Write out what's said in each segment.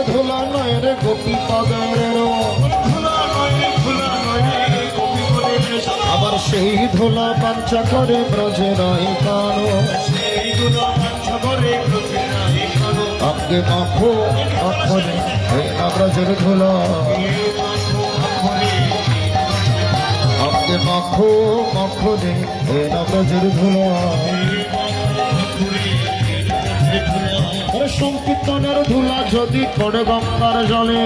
ধুলা নয় রে গোপী পদের আবার সেই ধুলা বাঞ্ছা করে ব্রজে নয় কানো আগে মাখো অক্ষরে না ব্রজের ধুলা আগে মাখো অক্ষরে না ব্রজের ধুলা সংকীর্তনের ধুলা যদি পড়ে গঙ্গার জলে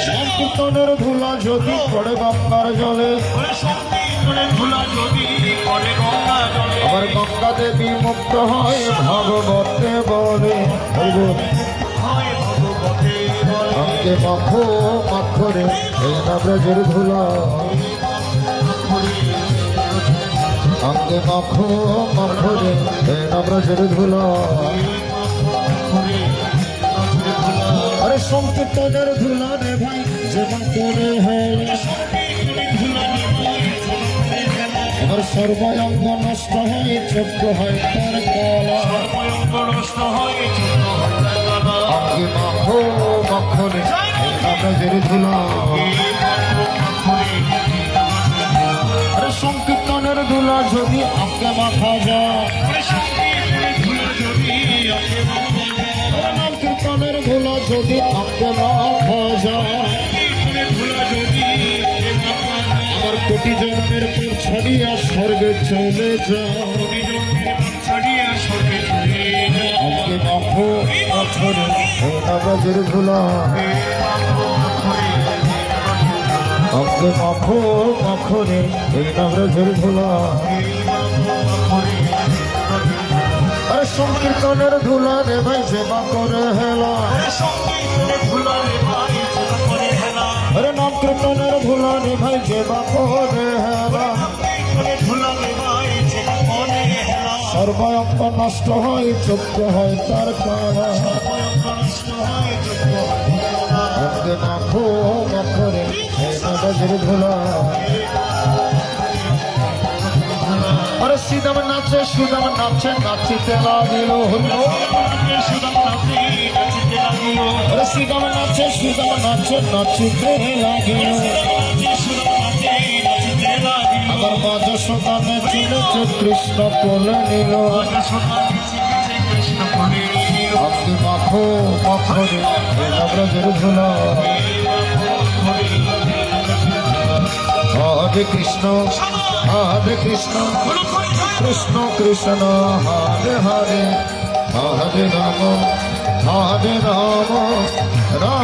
সংকীর্তনের ধুলা যদি পড়ে গঙ্গার জলে আবার গঙ্গা দেবী মুক্ত হয় ভাগবতে বলে অঙ্গে মাখো মাখরে না ব্রজের ধুলা অঙ্গে মাখো মাখরে না ব্রজের ধুলা আরে সংকীর্তনের ধুলা রে ভাই যেমন করে হয় আমার সর্বাঙ্গ নষ্ট হয় চোখ হয় তার কলা অঙ্গে মাখো মাখরে না ব্রজের ধুলা সংকীর্তনের ধুলা যদি আঁকে মাখা যায় নাম কীর্তনের ধুলা যদি আঁকে মাখা যায় আমার কোটি জন্মের পর ছাড়িয়া স্বর্গে চলে যায় আঁকে মাখো মাখরে না ব্রজের ধুলা অঙ্গে মাখো মাখরে না ব্রজের ধুলা আরে সংকীর্তনের ধুলা রে ভাই সেবা করে হেলা আরে নাম কীর্তনের ধুলা রে ভাই সেবা করে হেলা সর্বাঙ্গ নষ্ট হয় চোখ হয় তার কারা অঙ্গে মাখো মাখরে না ব্রজের ধুলা আরে শ্রীদাম নাচে সুদাম নাচে নাচিতে লাগিল আরে শ্রীদাম নাচে সুদাম নাচে নাচিতে লাগিল আবার মাঝ সদামে চিনেছে কৃষ্ণ কোলে নিল অঙ্গে মাখো মাখরে না ব্রজের ধুলা হরে কৃষ্ণ কৃষ্ণ কৃষ্ণ হরে হরে হরে রাম রাম